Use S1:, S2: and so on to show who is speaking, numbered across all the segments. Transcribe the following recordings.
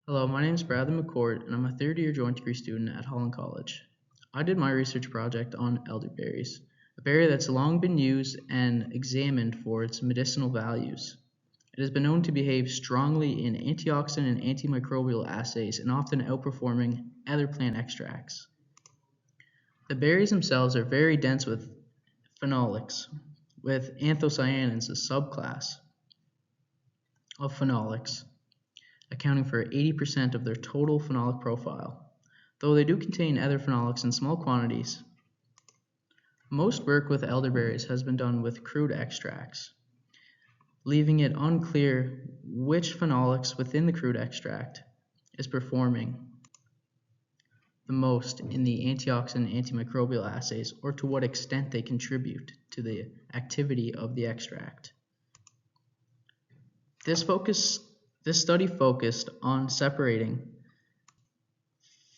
S1: Hello, my name is Bradley McCourt, and I'm a third-year joint degree student at Holland College. I did my research project on elderberries, a berry that's long been used and examined for its medicinal values. It has been known to behave strongly in antioxidant and antimicrobial assays and often outperforming other plant extracts. The berries themselves are very dense with phenolics, with anthocyanins, a subclass of phenolics, accounting for 80% of their total phenolic profile, though they do contain other phenolics in small quantities. Most work with elderberries has been done with crude extracts, leaving it unclear which phenolics within the crude extract is performing the most in the antioxidant and antimicrobial assays, or to what extent they contribute to the activity of the extract. This study focused on separating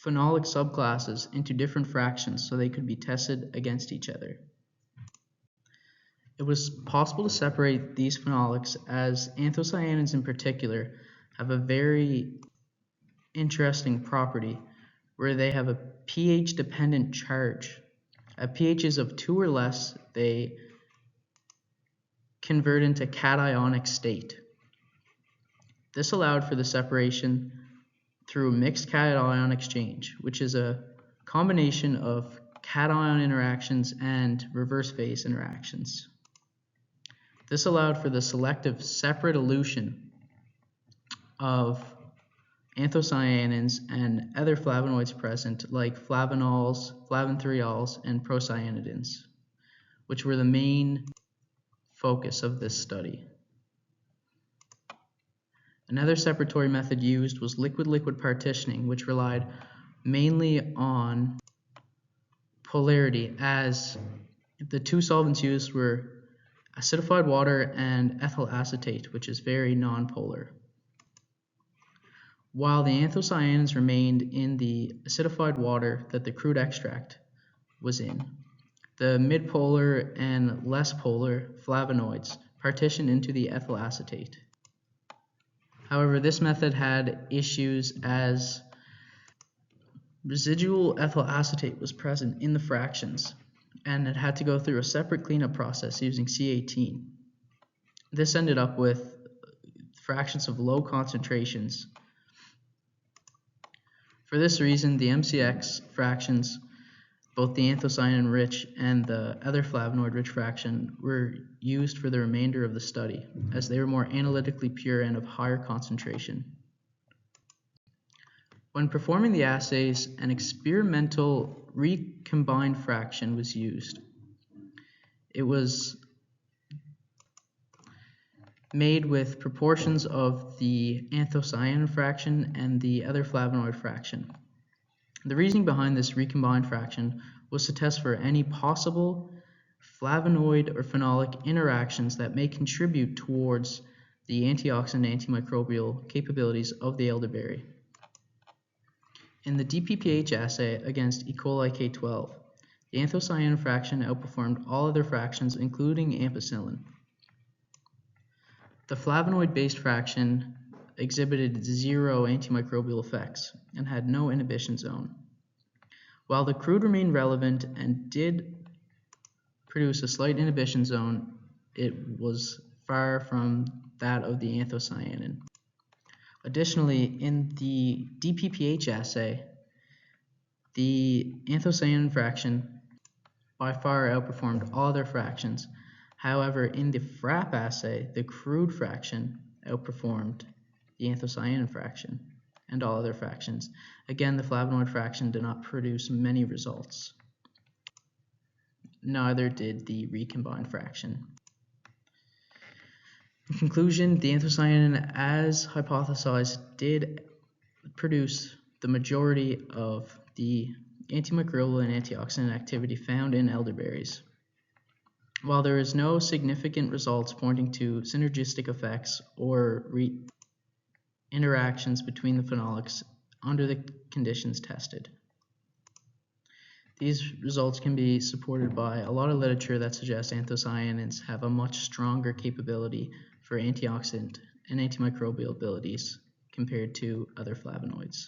S1: phenolic subclasses into different fractions so they could be tested against each other. It was possible to separate these phenolics as anthocyanins in particular have a very interesting property where they have a pH-dependent charge. At pHs of 2 or less, they convert into cationic state. This allowed for the separation through mixed cation exchange, which is a combination of cation interactions and reverse phase interactions. This allowed for the selective separate elution of anthocyanins and other flavonoids present like flavanols, flavanthriols, and procyanidins, which were the main focus of this study. Another separatory method used was liquid-liquid partitioning, which relied mainly on polarity, as the two solvents used were acidified water and ethyl acetate, which is very nonpolar. While the anthocyanins remained in the acidified water that the crude extract was in, the midpolar and less polar flavonoids partitioned into the ethyl acetate. However, this method had issues as residual ethyl acetate was present in the fractions, and it had to go through a separate cleanup process using C18. This ended up with fractions of low concentrations. For this reason, the MCX fractions, both the anthocyanin-rich and the other flavonoid-rich fraction, were used for the remainder of the study, as they were more analytically pure and of higher concentration. When performing the assays, an experimental recombined fraction was used. It was made with proportions of the anthocyanin fraction and the other flavonoid fraction. The reasoning behind this recombined fraction was to test for any possible flavonoid or phenolic interactions that may contribute towards the antioxidant and antimicrobial capabilities of the elderberry. In the DPPH assay against E. coli K12, the anthocyanin fraction outperformed all other fractions, including ampicillin. The flavonoid-based fraction exhibited zero antimicrobial effects and had no inhibition zone. While the crude remained relevant and did produce a slight inhibition zone, it was far from that of the anthocyanin. Additionally, in the DPPH assay, the anthocyanin fraction by far outperformed all other fractions. However, in the FRAP assay, the crude fraction outperformed the anthocyanin fraction and all other fractions. Again, the flavonoid fraction did not produce many results. Neither did the recombined fraction. In conclusion, the anthocyanin, as hypothesized, did produce the majority of the antimicrobial and antioxidant activity found in elderberries. While there is no significant results pointing to synergistic effects or interactions between the phenolics under the conditions tested. These results can be supported by a lot of literature that suggests anthocyanins have a much stronger capability for antioxidant and antimicrobial abilities compared to other flavonoids.